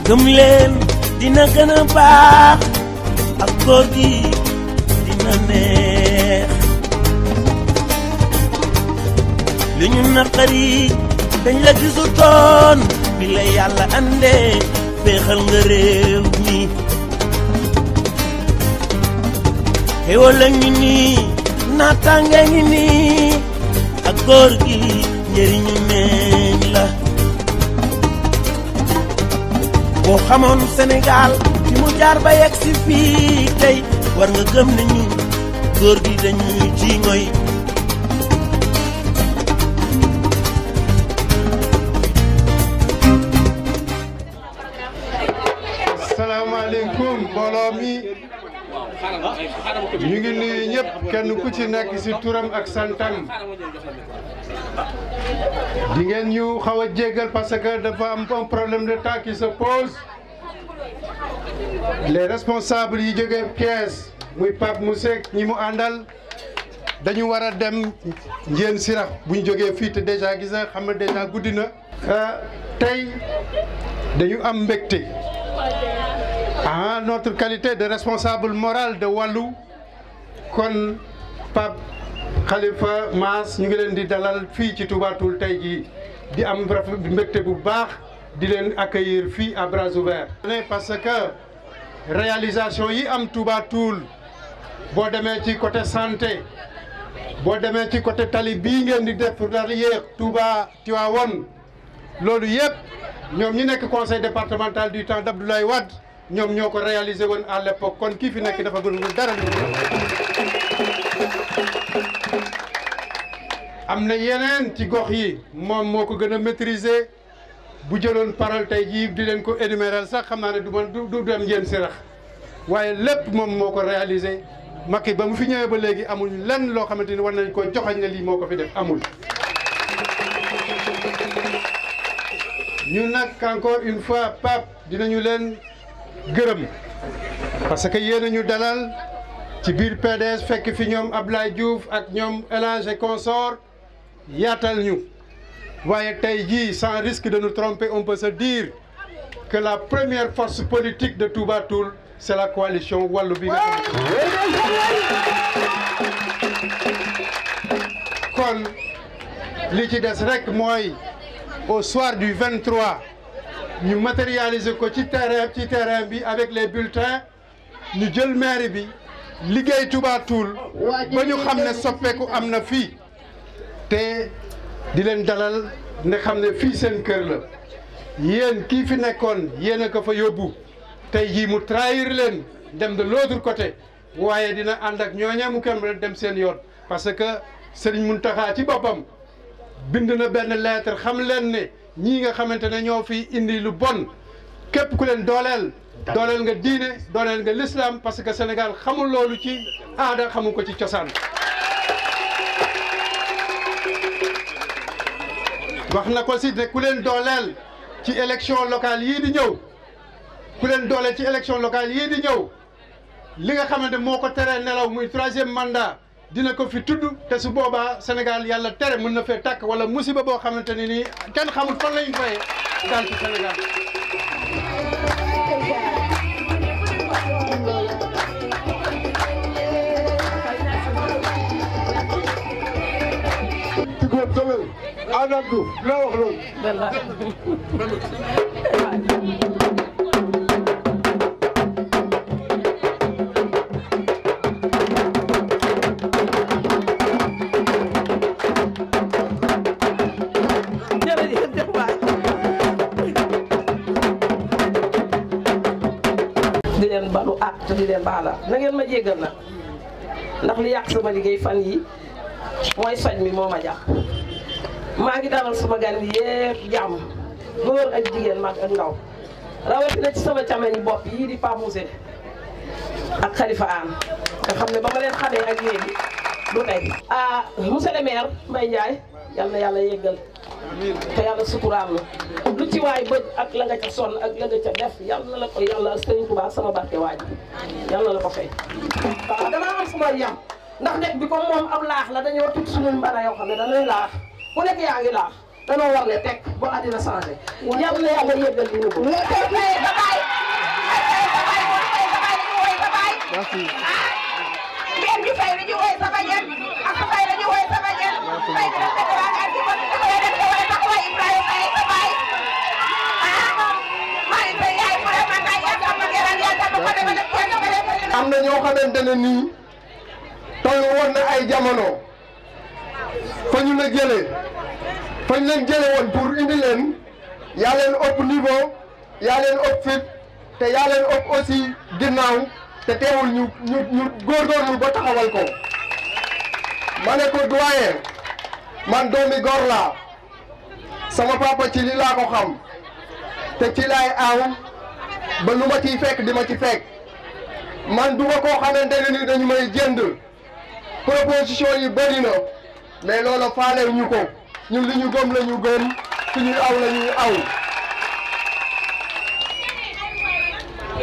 gëm leen dina gën a baax ak góor gi dina neex li ñu naqari dañ la gisutoon bi la yàlla andee féexal nga réew mi xéwal la ngi nii naataange ngi nii ak góor gi njëriñu neen la boo xamoon Sénégal fi mu jaar ba yegg si fii tey war nga gëm ne ñun góor gi dañuy ci ngoy asalaamaaleykum mbooloo mi ñu ngi nuyu ñëpp kenn ku ci nekk ci turam ak santam di ngeen ñu xaw a jéggal parce que dafa am un problème de temps qui se pose les responsables yi jógee Thiès muy Pape Moussek ñi mu àndal dañu war a dem Ndiéyène Sirakh bu ñu jógee fii te déjà gis nga xam ne déjà guddi na tey dañu am mbégte en notre qualité de responsable moral de Wallu kon Pape Khalifa Mass ñu ngi leen di dalal fii ci Touba Toul tey jii di am mbégte bu baax di leen accueillir fii à bras ouverts. parce que réalisation yi am Touba Toul boo demee ci côté santé boo demee ci côté tali bii ngeen di def derrière Touba Tivaouane loolu yëpp ñoom ñi nekk conseil départemental du temps d'Abdoulaye Wade ñoom ñoo ko réalisé woon à l'époque kon kii fi nekk dafa gën dara am na yeneen ci gox yi moom moo ko gën a maîtriser bu jëloon parole tey jii di leen ko énumérer sax xam naa ne du man du dem Ndiéyène Sirakh waaye lépp moom moo ko réalisé Macky ba mu fi ñëwee ba léegi amul lenn loo xamante ni war nañ ko joxañ ne lii moo ko fi def amul. ñu nag encore une fois Pape dinañu leen gërëm parce que yéen a ñu dalal ci biir PDS fekk fi ñoom Ablaye Diouf ak ñoom El Hadj et consort yaatal ñu waaye tey jii sans risque de nous tromper on peut se dire que la première force politique de Touba Toul c'est la coalition Wallu bi nga kon li ci des rek mooy au soir du 23 ñu matérialiser ko ci terrain bi avec les bulletins ñu jël mairie bi liggéey Touba Toul ba ñu xam ne soppeeku am na fii te di leen dalal ne xam ne fii seen kër la yéen kii fi nekkoon yéen a ko fa yóbbu tey jii mu trahir leen dem de l'autre côté waaye dina ànd ak ñooñee mu kenn dem seen yoon parce que Serigne Mountakha ci boppam bind na benn lettre xam leen ne ñii nga xamante ne ñoo fi indi lu bon képp ku leen dooleel nga diine dooleel nga l'islam parce que Sénégal xamul loolu ci aada xamul ko ci cosaan wax na ko si ne ku leen dooleel ci élection locale yii di ñëw ku leen dooleel ci élection locale yii di ñëw li nga xamante moo ko teree nelaw muy 3e mandat dina ko fi tudd te su boobaa Sénégal yàlla tere mën na fee tàkk wala musiba boo xamante ne nii kenn xamul fan lañ fayee daal ci Sénégal. di leen balu àq di leen baala na ngeen ma jéggal nag ndax li yàq sama liggéey fan yi mooy soñ mi moo ma jàpp maa ngi dalal sama gan yi yëpp jàmm góor ak jigéen mag ak ndaw rawatina ci sama càmmeñi bopp yii di Pape Moussé ak Khalifa Anne nga xam ne ba ma leen xamee ak léegi du tey monsieur le maire Mbaye Ndiaye yal na yàlla yeggal te yàlla suturaal na lu ci waay bëj ak la nga ca sonn ak la nga ca def yal na la ko yàlla Sëriñ Tuubaa sama barke waaj yal na la ko fay waaw damaa am suma yam ndax nekk bi comme moom ab laax la dañoo tudd suñu mbana yoo xam ne dañuy laax ku nekk yaa ngi laax danoo war ne teg ba àddina changé. yàlla na yàlla yëggal li ñu ko. ngeen di fay li ñu woy sama yéen ak fay la ñu woy sama yéen fay bi dafa dara ak ci bon ko def ko wala tax way Ibrahima ay sa bay may sa yaay bu dem ak ay ak ma geral ya ta ko dem ak ko dem am na ñoo xamante ne nii toll woon na ay jamono fa ñu la jëlee fa ñu leen jëlee woon pour indi leen yaa leen ëpp niveau yaa leen ëpp fit te yaa leen ëpp aussi ginnaaw te teewul ñu góorgóorlu ba taxawal ko ma ne ko doyen man doomi góor laa sama papa ci li laa ko xam te ci laay aaw ba lu ma ciy fekk di ma ci fekk man du ma koo xamante ne ni dañu may jënd proposition yi bëri na mais loolu faalew ñu ko ñun li ñu gëm la ñu gëm fi ñuy aw la ñuy aw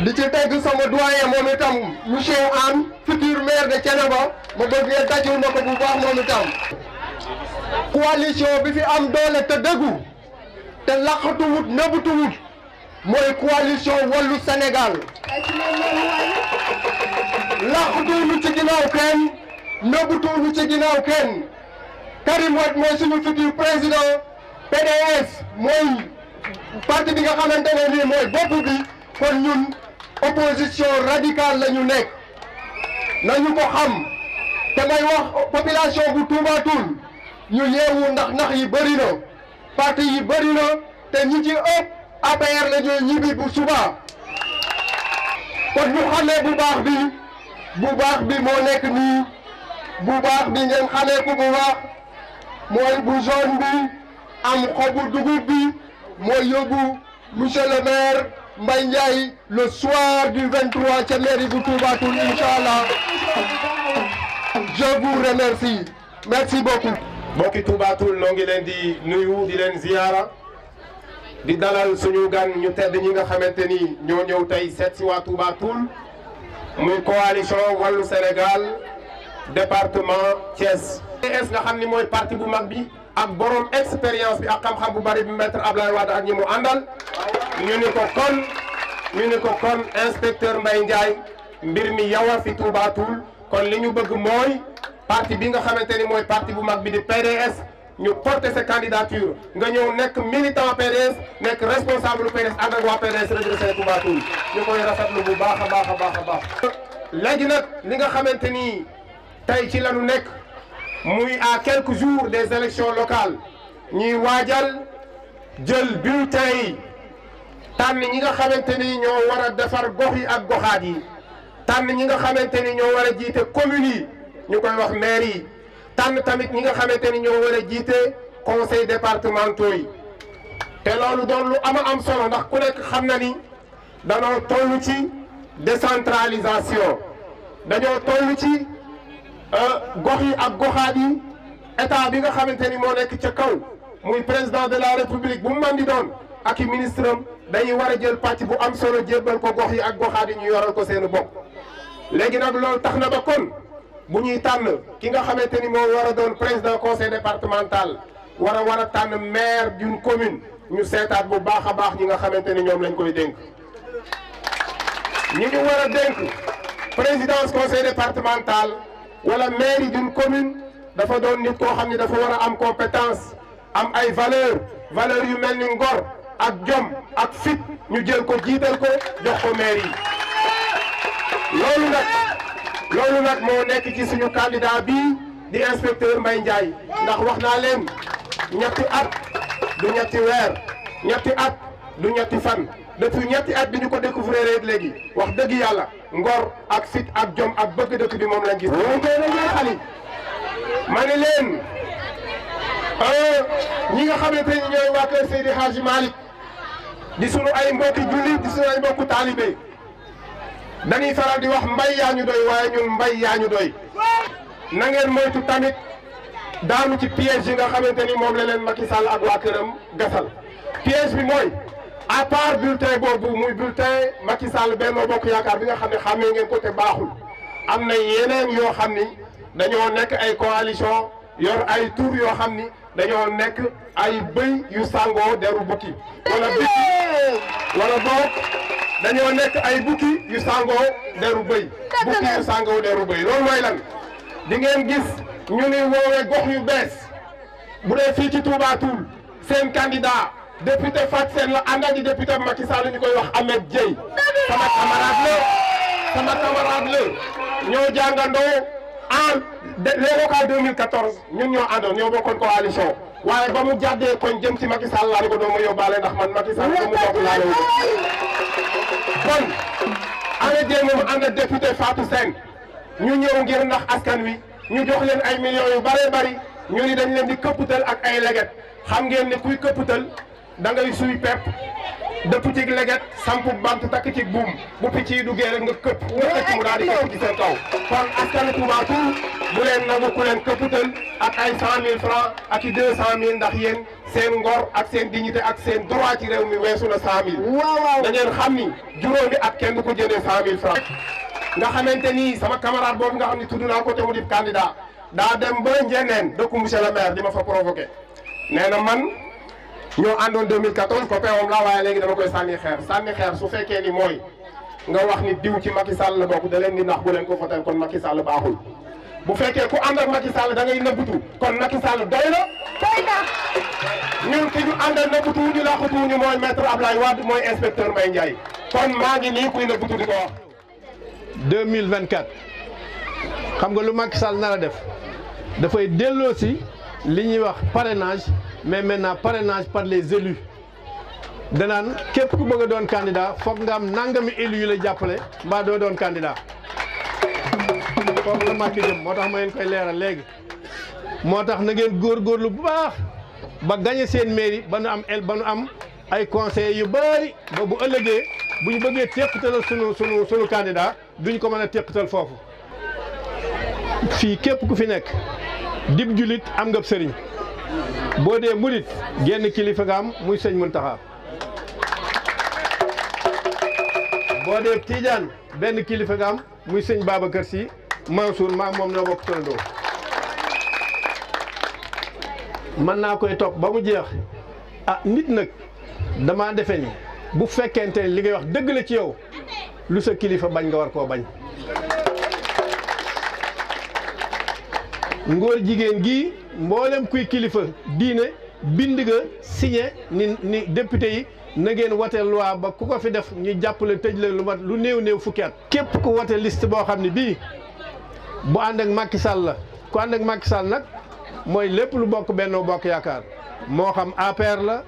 di ci tegg sama doyen moom itam monsieur Anne futur maire de Thiénaba ma bëgg ngeen dajul ma ko bu baax moom itam coalition bi fi am doole te dëggu te laqatuwut nëbbutuwut mooy coalition Wallu Sénégal laqatuwuñu ci ginnaaw kenn nëbbutuwuñu ci ginnaaw kenn Karim Wade mooy suñu futur président PDS mooy parti bi nga xamante ne nii mooy bopp bi kon ñun opposition radicale la ñu nekk nañu ko xam te may wax population bu Touba Toul ñu yeewu ndax nax yi bëri na parti yi bëri na te ñi ci ëpp APR la ñuy ñibbi bu suba kon ñu xamee bu baax bi moo nekk nii bu baax bi ngeen xamee ko bu baax mooy bu jaune bi am xobu dugub bi mooy yóbbu monsieur le maire Mbaye Ndiaye le soir du 23 ca mairie bu Touba Toul inchallah je vous remercie merci beaucoup. mbokki Touba Toul noo ngi leen di nuyu di leen ziyaara di dalal suñu gan ñu tedd ñi nga xamante ni ñoo ñëw tey seet si waa Touba Toul muy coalition Wallu Sénégal département Thiès. PDS nga xam ni mooy parti bu mag bi ak borom expérience bi ak xam-xam bu bari bi maître Abdoulaye Wade ak ñi mu àndal ñu ni ko kon inspecteur Mbaye Ndiaye mbir mi yawa fi Touba Toul kon li ñu bëgg mooy parti bi nga xamante ni mooy parti bu mag bi di PDS ñu porter sa candidature nga ñëw nekk militant PDS nekk responsable PDS ànd ak waa PDS redressé Touba Toul ñu koy rafetlu bu baax a baax a baax a baax. léegi nag li nga xamante ni tey ci lañu nekk muy à quelques jours des élections locales ñuy waajal jël bulletin yi tànn ñi nga xamante ni ñoo war a defar gox yi ak goxaat yi tànn ñi nga xamante ni ñoo war a jiite communes yi ñu koy wax maire yi tànn tamit ñi nga xamante ni ñoo war a jiite conseil départementaux yi te loolu doon lu am solo ndax ku nekk xam na ni danoo toll ci décentralisation dañoo toll ci gox yi ak goxaat yi état bi nga xamante ni moo nekk ca kaw muy président de la république bu mu mën di doon ak i ministre am dañuy war a jël pàcc bu am solo jébbal ko gox yi ak goxaat yi ñu yoral ko seen bopp. léegi nag loolu tax na ba kon bu ñuy tànn ki nga xamante ni moo war a doon président conseil départemental war a tànn maire d'une commune ñu seetaat bu baax a baax ñi nga xamante ni ñoom lañ koy dénk. ñi ñu war a dénk présidence conseil départemental wala mairie d'une commune dafa doon nit koo xam ne dafa war a am compétence am ay valeur yu mel ni ngor ak jom ak fit ñu jël ko jiital ko jox ko mairie yi loolu nag moo nekk ci suñu candidat bii di inspecteur Mbaye Ndiaye ndax wax naa leen ñetti at du ñetti weer ñetti at du ñetti fan depuis ñetti at bi ñu ko découvrir rek léegi wax dëgg yàlla ngor ak fit ak jom ak bëgg dëkk bi moom lañ gis. xali ma ne leen ñi nga xamante ni ñooy waa kër Seydi Hadji Malick di sunu ay mbokki jullit di sunu ay mbokku taalibe dañuy faral di wax mbay yaa ñu doy waaye ñun mbay yaa ñu doy na ngeen moytu tamit daanu ci piège yi nga xamante ni moom la leen Macky Sall ak waa këram gasal piège bi mooy à part bulletin boobu muy bulletin Macky Sall Benno Bokk Yaakaar bi nga xam ne xamee ngeen ko te baaxul am na yeneen yoo xam ni dañoo nekk ay coalition yor ay tur yoo xam ni dañoo nekk ay bëy yu sangoo deru bukki wala bukki wala boog dañoo nekk ay bukki yu sangoo deru bëy bukki yu sangoo deru bëy loolu mooy lan di ngeen gis ñu ni woowee gox yu bees bu dee fii ci Touba Toul seen candidat député Fat Sène la ànd ak député Macky Sall ñu koy wax Ahmed Dieye sama camarade la ñoo jàngandoo en les locales 2014 ñun ñoo àndoon ñoo bokkoon coalition waaye ba mu jàddee koñ jëm ci Macky Sall laa di ko doon ma yóbbaale ndax man Macky Sall ba mu bokk laa la kon Ahmed Dieye moom ànd ak député Fatou Sène ñu ñëw ngir ndax askan wi ñu jox leen ay millions yu bëree bëri ñu ni dañ leen di këpputal ak ay leget xam ngeen ne kuy këpputal da ngay suy pepp dëpp ci leget samp bant takk ci buum bu picc yi duggee rek nga këpp nga xëcc mu daal di këpp ci seen kaw kon askan Touba Toul bu leen nangu ku leen këpputal ak ay 100 000 francs ak i 200 000 ndax yéen seen ngor ak seen dignité ak seen droit ci réew mi weesu na 100 000. waaw da ngeen xam ni juróomi at kenn du ko jëndee 100 000 francs nga xamante ni sama camarade boobu nga xam ni tudd naa ko te mu di candidat daa dem ba Ndiéneen dëkku monsieur le maire di ma fa provoqué nee na man ñoo àndoon 2014 copain moom laa waaye léegi dama koy sànni xeer su fekkee ni mooy nga wax ni diw ci Macky Sall la bokk da leen di nax bu leen ko votel kon Macky Sall baaxul bu fekkee ku ànd ak Macky Sall da ngay nëbbutu kon Macky Sall doy na ñun ki ñu àndal nëbbutu ñu laaxutu ñu mooy maître Ablaye Wade mooy inspecteur Mbaye Ndiaye kon maa ngi nii kuy nëbbutu di ko wax 2024 xam nga lu Macky Sall nar a def dafay delloo si li ñuy wax parrainage mais maintenant parrainage par les élus danaan képp ku bëgg a doon candidat foog nga am nangami élus yu la jàppale mbaa doo doon candidat foofu la Macky jëm moo tax ma leen koy leeral léegi moo tax na ngeen góorgóorlu bu baax ba gagné seen mairie ba nu am ay conseillers yu bari ba bu ëllëgee bu ñu bëggee teqatal sunu candidat duñ ko mën a teqatal foofu fii képp ku fi nekk dib julit am nga sëriñ boo dee murit genn kilifa nga am muy sëñ Muntaxa boo dee Tiijaan benn kilifa nga am muy sëñ Babacar Si Mansour maa moom ñoo bokk tërandoo mën naa koy topp ba mu jeex ah nit nag dama defe ni bu fekkente li ngay wax dëgg la ci yow lu sa kilifa bañ nga war koo bañ ngóor jigéen gi mboolem kuy kilifa diine bind nga signé ni député yi na ngeen wote loi ba ku ko fi def ñu jàppale tëj la lu mat lu néew fukki at képp ku wote liste boo xam ne bii bu ànd ak Macky Sall la ku ànd ak Macky Sall nag mooy lépp lu bokk Benno Bokk Yaakaar moo xam APR la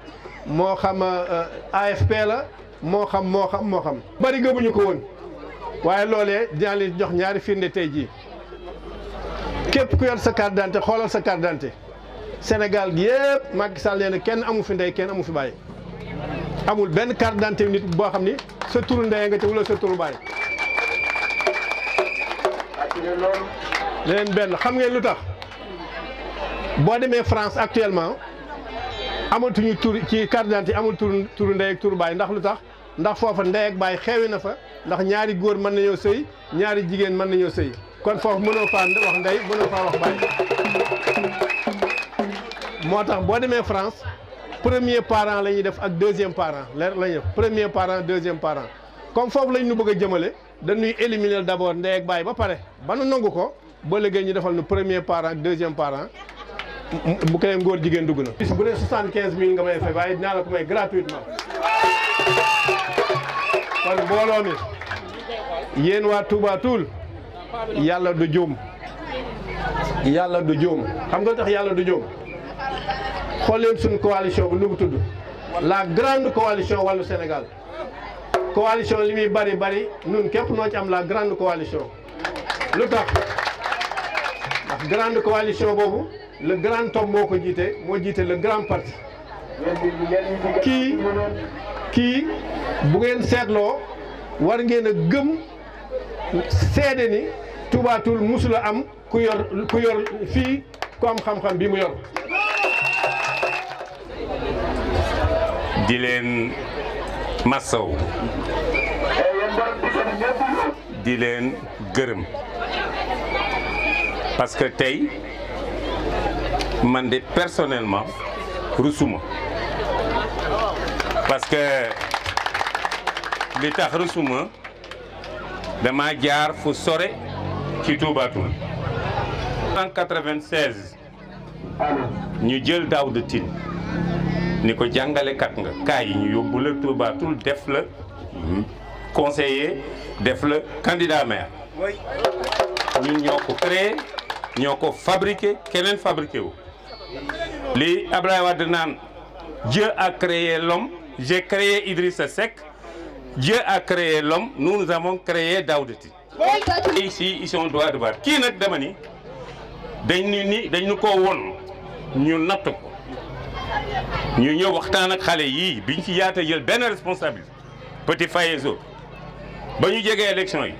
moo xam AFP la moo xam bari gëmuñu ko woon waaye loolee dinaa leen jox ñaari firnde tey jii képp ku yor sa carte d'identité xoolal sa carte d'identité Sénégal gi yëpp Macky Sall nee na kenn amu fi ndey kenn amu fi bàyyi amul benn carte d'identité nit boo xam ni sa turu ndey nga ci wala sa turu bàyyi leneen benn xam ngeen lu tax boo demee France actuellement amatuñu tur ci carte d'identité amul turu ndey ak turu baay ndax lu tax ndax foofa ndey ak baay xewi na fa ndax ñaari góor mën nañoo sëy ñaari jigéen mën nañoo sëy kon foofu mënoo faa wax ndey mënoo faa wax baay moo tax boo demee France premier parent la ñuy def ak deuxième parent la ñuy def premier parent deuxième parent comme foofu lañ ñu bëgg a jëmale dañuy éliminer d'abord ndey ak baay ba pare ba nu nangu ko ba léegi ñu defal nu premier parent ak deuxième parent bu koy ngóor jigéen dugg na. bis bu dee 75000 nga may fay waaye dinaa la ko may gratuitement kon mbooloo mi yéen waa Touba Toul yàlla du juum yàlla du juum xam nga tax yàlla du juum xool leen suñu coalition bu nu mu tudd la grande coalition wàllu Sénégal coalition li muy bari nun képp noo ci am la grande coalition lu tax ndax grande coalition boobu le grand homme moo ko jiite moo jiite le grand parti kii bu ngeen seetloo war ngeen a gëm seede ni Touba Toul musula am ku yor fii ku am xam-xam bi mu yor. di leen massaw di leen gërëm parce que tey man de personnellement rusuma parce que li tax rusuma dama jaar fu sore ci Touba Toul. En 1996 ñu jël Daouda Tine ni ko jàngalekat nga kaay yi ñu yóbbu la Touba Toul def la conseiller def la candidat maire ñun ñoo ko créé ñoo ko fabriqué keneen fabriqué wu. li Abdoulaye Wade naan Dieu a créé l'homme, j'ai créé Idrissa Seck, Dieu a créé l'homme, nous avons créé Daouda Tine. Ici ils sont droit de voir kii nag dama ni dañu ko won ñu natt ko ñu ñëw waxtaan ak xale yii biñ ci yaata jël benn responsabilité petit fayeso ba ñu jegee élection yi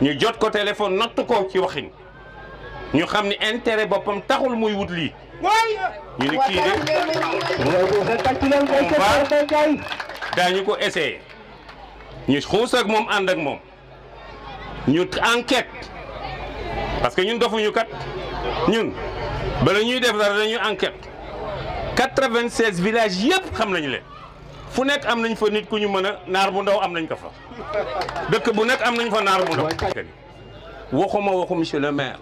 ñu jot ko téléphone natt ko ci waxin ñu xam ni intérêt boppam taxul muy wut lii ñu ni kii de daañu ko essayer ñu xuus ak moom ànd ak moom ñu enquête parce que ñun dofuñu kat ñun bala ñuy def dara dañuy enquête 96 villages yëpp xam nañu leen fu nekk am nañ fa nit ku ñu mën a naar bu ndaw am nañ ko fa dëkk bu nekk am nañ fa naar bu ndaw waxu monsieur le maire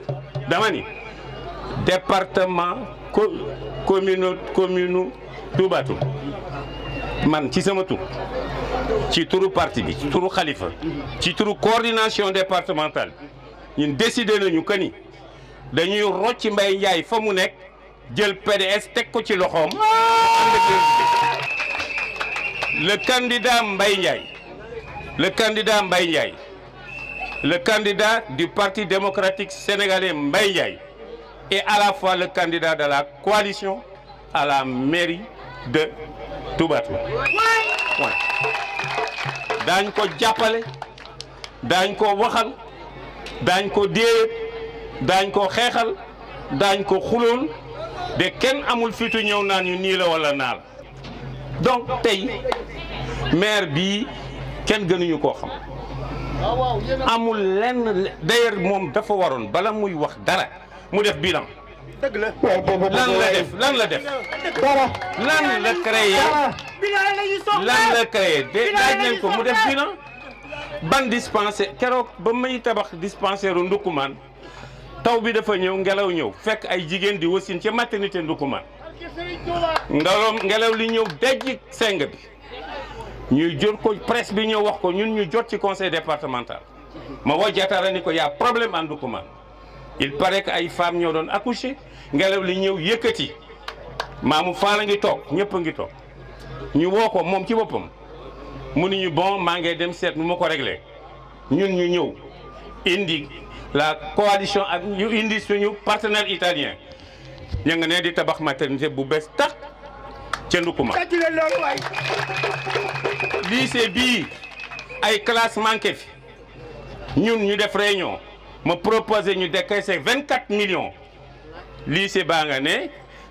dama ni département commune Touba Toul man ci sama tur ci turu parti bi ci turu xalifa ci turu coordination départementale ñun décidé nañu que ni dañuy rocc Mbaye Ndiaye fa mu nekk jël PDS teg ko ci loxoom le candidat Mbaye Ndiaye le candidat du Parti démocratique sénégalais Mbaye Ndiaye est à la fois le candidat de la coalition à la mairie de Touba Toul. daañ ko jàppale daañ ko waxal daañ ko déeyat daañ ko xeexal daañ ko xulool de kenn amul fitu ñëw naan ñu nii la wala naa la donc tey maire bii kenn gënuñu koo xam amul lenn d'ailleurs moom dafa waroon bala muy wax dara mu def bilan lan la def de laaj nañ ko mu def bilan ban dispensaire keroog ba may tabax dispensaire u Ndoukoumane taw bi dafa ñëw ngelaw ñëw fekk ay jigéen di wasin ca maternité Ndoukoumane ngelaw li ñëw dajji seng bi ñuy jot ko presse bi ñëw wax ko ñun ñu jot ci conseil départemental ma woo Diatara ni ko y a problème en Ndoukoumane il paraît que ay femmes ñoo doon accoucher ngelaw li ñëw yëkkati maamu Fall a ngi toog ñëpp a ngi toog ñu woo ko moom ci boppam mu ni ñu bon maa ngi dem seet nu ma ko réglé ñun ñu ñëw indi la coalition ak ñu indi suñu partenaire italien ña nga ne di tabax maternité bu bees tax ca Ndoukoumane lycée bii ay classe manqué fi ñun ñu def réunion ma proposé ñu décaisser 24 millions lycée baa nga ne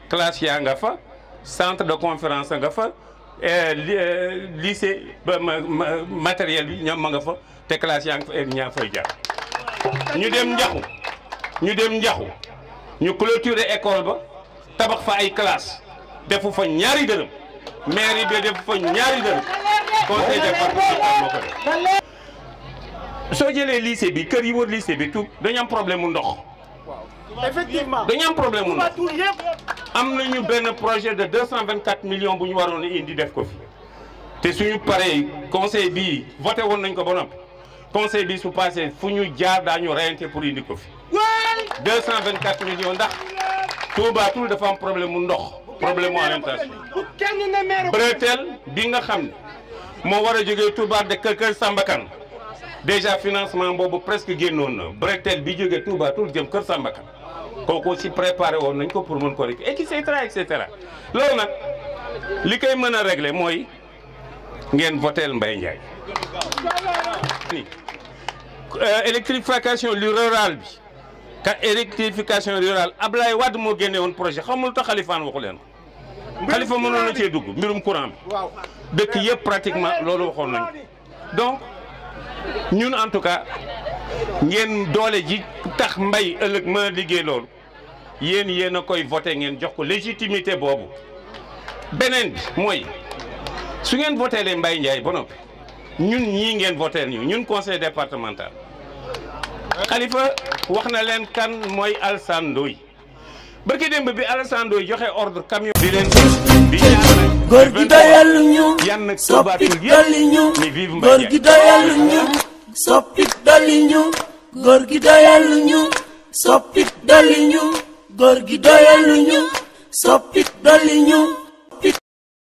classe yaa nga fa centre de conférence nga fa lycée ba matériel bi ñoom ma nga fa te classe yaa nga fa ñaa fay jaar ñu dem njaxu ñu clôturer école ba tabax fa ay classe defu fa ñaari dërëm mairie bi defu fa ñaari dërëm conseil départemental moo ko def soo jëlee lycée bi kër yi wër lycée bi tout dañu am problème mu ndox. effectivement dañu am problème mu ndox am nañu benn projet de 224 millions bu ñu waroon a indi def ko fi te suñu paree conseil bi voté woon nañ ko ba noppi conseil bi su passé fu ñu jaar daañu reyante pour indi ko fi. 224 millions ndax Touba Toul dafa am problème mu ndox problème mu alimentation. Bretel bi nga xam ne moo war a jógee Touba de Kër Samba Kane déjà financement boobu presque génnoon na Bretel bi jógee Touba Toul jëm Kër Samba Kane kooku aussi préparé woon nañ ko pour mën ko rek et cetera et cetera loolu nag li koy mën a régler mooy ngeen voteel Mbaye Ndiaye. électrification rurale bi ka électrification rurale Ablaye Wade moo génne woon projet xamul tax Khalifa waxu leen ko Khalifa mënoon na cee dugg mbirum courant bi dëkk yëpp pratiquement loolu waxoon nañ donc ñun en tout cas ngeen doole ji tax mbay ëllëg mën a liggéey loolu yéen a koy voté ngeen jox ko légitimité boobu. beneen bi mooy su ngeen voté lee Mbaye Ndiaye ba noppi ñun ñii ngeen voté ñun conseil départemental Khalifa wax na leen kan mooy Alassane Ndoye barki démb bi Alassane Ndoye joxe ordre camion di leen di ñaan góor gi doyal ñu yan soppi dolli ñu ni vive góor Mbaye gi doyal ñu soppi dolli ñu góor gi doyal ñu soppi dolli ñu góor gi doyal ñu soppi dolli ñu